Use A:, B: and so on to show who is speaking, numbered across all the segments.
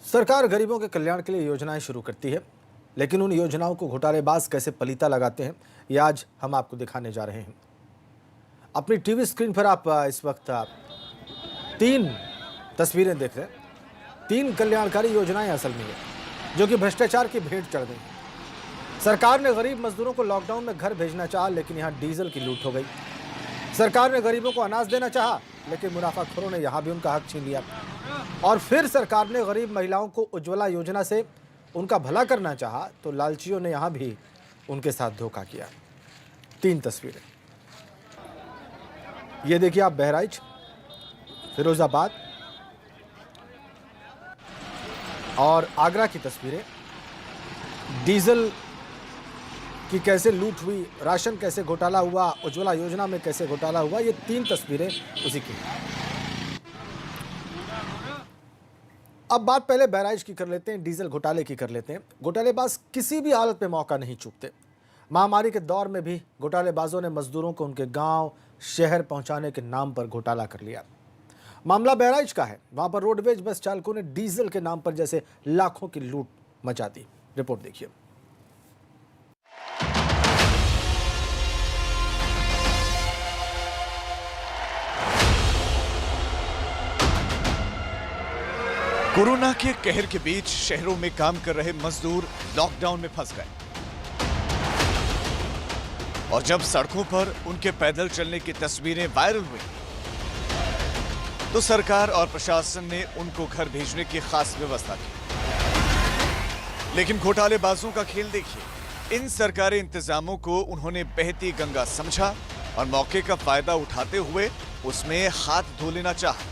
A: सरकार गरीबों के कल्याण के लिए योजनाएं शुरू करती है, लेकिन उन योजनाओं को घोटालेबाज कैसे पलीता लगाते हैं, ये आज हम आपको दिखाने जा रहे हैं। अपनी टीवी स्क्रीन पर आप इस वक्त तीन तस्वीरें देख रहे हैं। तीन कल्याणकारी योजनाएं असल में है जो कि भ्रष्टाचार की भेंट चढ़ गई। सरकार ने गरीब मजदूरों को लॉकडाउन में घर भेजना चाहा, लेकिन यहाँ डीजल की लूट हो गई। सरकार ने गरीबों को अनाज देना चाहा, लेकिन मुनाफाखोरों ने यहाँ भी उनका हक छीन लिया। और फिर सरकार ने गरीब महिलाओं को उज्ज्वला योजना से उनका भला करना चाहा, तो लालचियों ने यहाँ भी उनके साथ धोखा किया। तीन तस्वीरें ये देखिए आप, बहराइच, फिरोजाबाद और आगरा की तस्वीरें। डीजल की कैसे लूट हुई, राशन कैसे घोटाला हुआ, उज्ज्वला योजना में कैसे घोटाला हुआ, ये तीन तस्वीरें उसी की। अब बात पहले बहराइच की कर लेते हैं, डीजल घोटाले की कर लेते हैं। घोटालेबाज किसी भी हालत में मौका नहीं चूकते। महामारी के दौर में भी घोटालेबाजों ने मजदूरों को उनके गांव शहर पहुंचाने के नाम पर घोटाला कर लिया। मामला बहराइच का है। वहां पर रोडवेज बस चालकों ने डीजल के नाम पर जैसे लाखों की लूट मचा दी। रिपोर्ट देखिए।
B: कोरोना के कहर के बीच शहरों में काम कर रहे मजदूर लॉकडाउन में फंस गए और जब सड़कों पर उनके पैदल चलने की तस्वीरें वायरल हुई तो सरकार और प्रशासन ने उनको घर भेजने की खास व्यवस्था की। लेकिन घोटालेबाजों का खेल देखिए। इन सरकारी इंतजामों को उन्होंने बहती गंगा समझा और मौके का फायदा उठाते हुए उसमें हाथ धो लेना चाहा।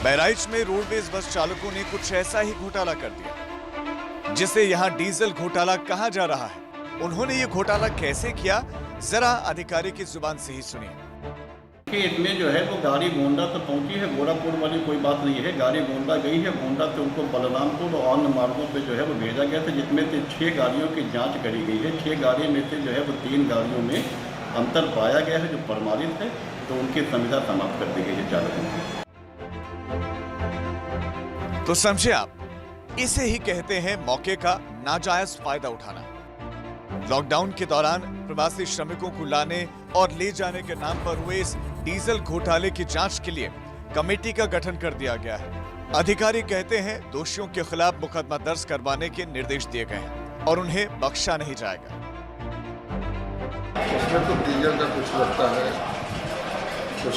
B: बहराइच में रोडवेज बस चालकों ने कुछ ऐसा ही घोटाला कर दिया, जिसे यहां डीजल घोटाला कहा जा रहा है। उन्होंने ये घोटाला कैसे किया, जरा अधिकारी की जुबान से ही सुनिए।
C: इसमें जो है वो गाड़ी गोंडा तक पहुंची है, गोरापुर वाली कोई बात नहीं है। गाड़ी गोंडा गई है, गोंडा से उनको बलरामपुर और अन्य मार्गों पे जो है वो भेजा गया था, जिसमें से 6 गाड़ियों की जांच करी गई है। 6 गाड़ियों में से जो है वो 3 गाड़ियों में अंतर पाया गया है जो प्रमाणित है, तो उनकी संविदा समाप्त कर दी गई है चालकों की।
B: तो समझे आप, इसे ही कहते हैं मौके का नाजायज फायदा उठाना। लॉकडाउन के दौरान प्रवासी श्रमिकों को लाने और ले जाने के नाम पर हुए इस डीजल घोटाले की जांच के लिए कमेटी का गठन कर दिया गया है। अधिकारी कहते हैं दोषियों के खिलाफ मुकदमा दर्ज करवाने के निर्देश दिए गए हैं और उन्हें बख्शा नहीं जाएगा।
D: उसमें तो डीजल का कुछ लगता है, कुछ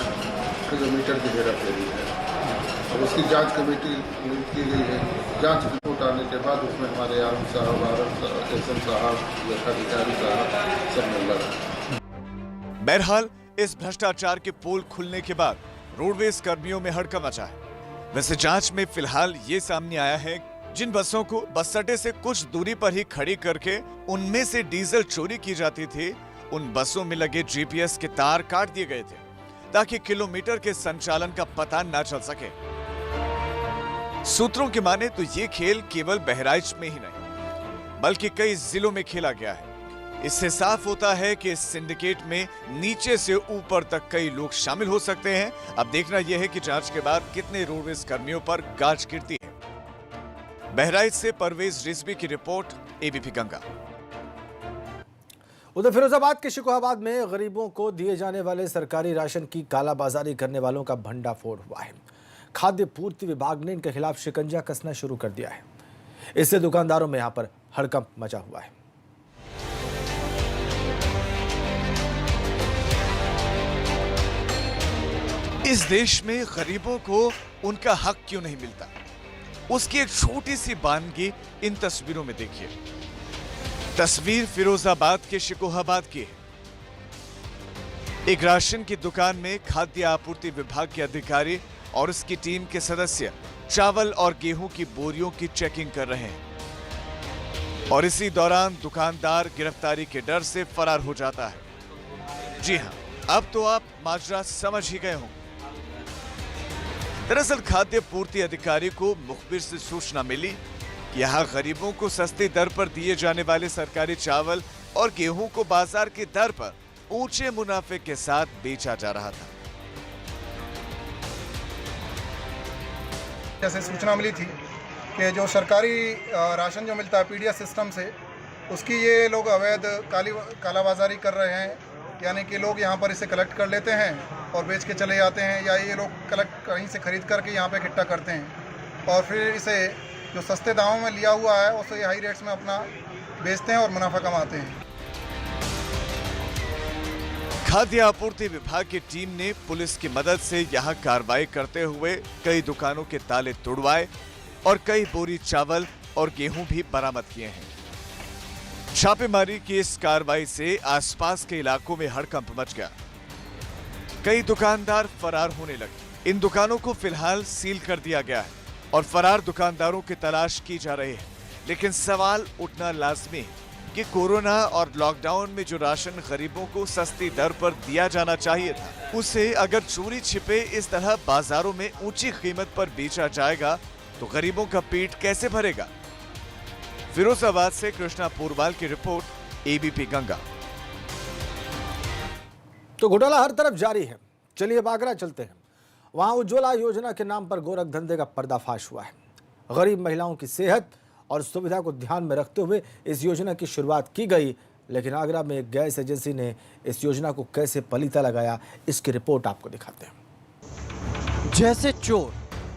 D: किलोमीटर की हेरा फेरी है और उसकी जांच कमेटी की गई है। जांच रिपोर्ट आने के बाद उसमें हमारे आरएम साहब, एसएम साहब, लेखाधिकारी साहब सब मिल रहा है।
B: बहरहाल इस भ्रष्टाचार के पोल खुलने के बाद रोडवेज कर्मियों में हड़कंप मचा है। वैसे जांच में फिलहाल ये सामने आया है जिन बसों को बस अड्डे से कुछ दूरी पर ही खड़ी करके उनमें से डीजल चोरी की जाती थी, उन बसों में लगे जीपीएस के तार काट दिए गए थे ताकि किलोमीटर के संचालन का पता न चल सके। सूत्रों की माने तो ये खेल केवल बहराइच में ही नहीं बल्कि कई जिलों में खेला गया है। इससे साफ होता है कि इस सिंडिकेट में नीचे से ऊपर तक कई लोग शामिल हो सकते हैं। अब देखना यह है कि जांच के बाद कितने रोडवेज कर्मियों पर गाज गिरती है। बहराइच से परवेज रिजवी की रिपोर्ट, एबीपी गंगा।
A: उधर फिरोजाबाद के शिकोहाबाद में गरीबों को दिए जाने वाले सरकारी राशन की कालाबाजारी करने वालों का भंडाफोड़ हुआ है। खाद्य पूर्ति विभाग ने इनके खिलाफ शिकंजा कसना शुरू कर दिया है। इससे दुकानदारों में यहां पर हड़कंप मचा हुआ है।
B: इस देश में गरीबों को उनका हक क्यों नहीं मिलता, उसकी एक छोटी सी बानगी इन तस्वीरों में देखिए। तस्वीर फिरोजाबाद के शिकोहाबाद की है। एक राशन की दुकान में खाद्य आपूर्ति विभाग के अधिकारी और उसकी टीम के सदस्य चावल और गेहूं की बोरियों की चेकिंग कर रहे हैं और इसी दौरान दुकानदार गिरफ्तारी के डर से फरार हो जाता है। जी हां, अब तो आप माजरा समझ ही गए होंगे। दरअसल खाद्य पूर्ति अधिकारी को मुखबिर से सूचना मिली कि यहां गरीबों को सस्ती दर पर दिए जाने वाले सरकारी चावल और गेहूं को बाजार की दर पर ऊंचे मुनाफे के साथ बेचा जा रहा था।
E: जैसे सूचना मिली थी कि जो सरकारी राशन जो मिलता है पीडीएस सिस्टम से, उसकी ये लोग अवैध कालाबाजारी कर रहे हैं। यानी कि लोग यहाँ पर इसे कलेक्ट कर लेते हैं और बेच के चले जाते हैं, या ये लोग कलेक्ट कहीं से ख़रीद करके यहाँ पे इकट्ठा करते हैं और फिर इसे जो सस्ते दामों में लिया हुआ है उसे हाई रेट्स में अपना बेचते हैं और मुनाफा कमाते हैं।
B: खाद्य आपूर्ति विभाग की टीम ने पुलिस की मदद से यहां कार्रवाई करते हुए कई दुकानों के ताले तोड़वाए और कई बोरी चावल और गेहूं भी बरामद किए हैं। छापेमारी की इस कार्रवाई से आसपास के इलाकों में हड़कंप मच गया। कई दुकानदार फरार होने लगे। इन दुकानों को फिलहाल सील कर दिया गया है और फरार दुकानदारों की तलाश की जा रही है। लेकिन सवाल उठना लाजमी है कि कोरोना और लॉकडाउन में जो राशन गरीबों को सस्ती दर पर दिया जाना चाहिए था, उसे अगर चोरी छिपे इस तरह बाजारों में ऊंची कीमत पर बेचा जाएगा तो गरीबों का पेट कैसे भरेगा। फिरोजाबाद से कृष्णा पूरवाल की रिपोर्ट, एबीपी गंगा।
A: तो घोटाला हर तरफ जारी है। चलिए अब आगरा चलते हैं। वहां उज्ज्वला योजना के नाम पर गोरख धंधे का पर्दाफाश हुआ है। गरीब महिलाओं की सेहत और सुविधा को ध्यान में रखते हुए इस योजना की शुरुआत की गई, लेकिन आगरा में एक गैस एजेंसी ने इस योजना को कैसे पलीता लगाया, इसकी रिपोर्ट आपको दिखाते हैं।
F: जैसे चोर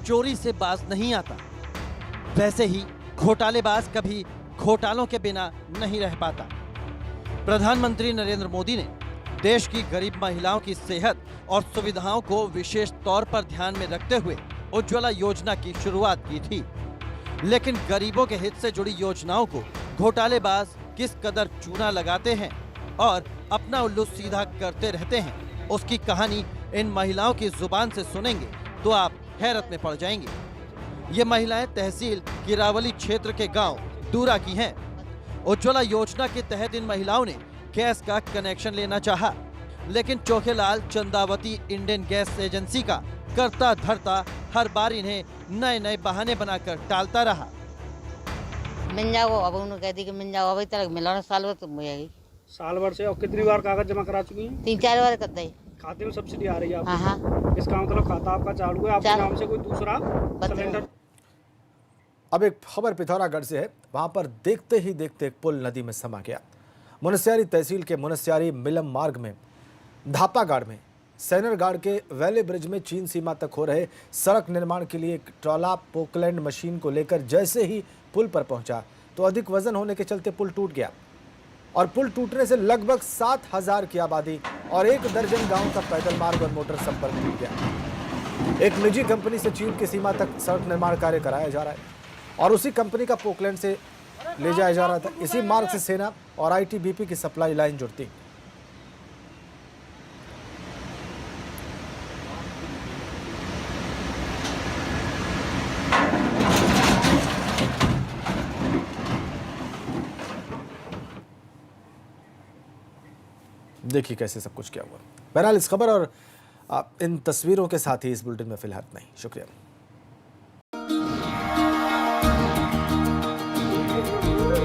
F: चोरी से बाज नहीं आता, वैसे ही घोटालेबाज कभी घोटालों के बिना नहीं रह पाता। प्रधानमंत्री नरेंद्र मोदी ने देश की गरीब महिलाओं की सेहत और सुविधाओं को विशेष तौर पर ध्यान में रखते हुए उज्ज्वला योजना की शुरुआत की थी। लेकिन गरीबों के हित से जुड़ी योजनाओं को घोटालेबाज किस कदर चूना लगाते हैं और अपना उल्लू सीधा करते रहते हैं, उसकी कहानी इन महिलाओं की जुबान से सुनेंगे तो आप हैरत में पड़ जाएंगे। ये महिलाएं तहसील किरावली क्षेत्र के गांव दूरा की हैं। उज्ज्वला योजना के तहत इन महिलाओं ने गैस का कनेक्शन लेना चाहा, लेकिन Chokhelal Chandavati Indian gas agency का करता धरता हर बार इन्हें नए नए बहाने बनाकर टालता रहा।
G: मिल जाओ, अब उन्होंने कह दी कि मिल जाओ, अभी तक मिला ना, साल भर तो मिलेगी।
H: साल भर से। और कितनी बार कागज जमा करा चुकी हैं?
G: 3-4 बार कर दे।
H: खाते में सब्सिडी आ रही है आपको?
G: हाँ।
H: इसका मतलब खाता आपका चालू है, आपके नाम से कोई दूसरा सिलेंडर।
A: अब एक खबर पिथौरागढ़ से है। वहां पर देखते ही देखते एक पुल नदी में समा गया। मुनस्यारी तहसील के मुनस्यारी मिलम मार्ग में धापागाड़ में सैनरगाड़ के वैली ब्रिज में चीन सीमा तक हो रहे सड़क निर्माण के लिए एक ट्रॉला पोकलैंड मशीन को लेकर जैसे ही पुल पर पहुंचा तो अधिक वजन होने के चलते पुल टूट गया और पुल टूटने से लगभग 7,000 की आबादी और 1 दर्जन गांव का पैदल मार्ग और मोटर संपर्क टूट गया। एक निजी कंपनी से चीन की सीमा तक सड़क निर्माण कार्य कराया जा रहा है और उसी कंपनी का पोकलैंड से ले जाया जा रहा था। इसी मार्ग से सेना और आईटीबीपी की सप्लाई लाइन जुड़ती। देखिए कैसे सब कुछ क्या हुआ। बहरहाल इस खबर और इन तस्वीरों के साथ ही इस बुलेटिन में फिलहाल नहीं। शुक्रिया।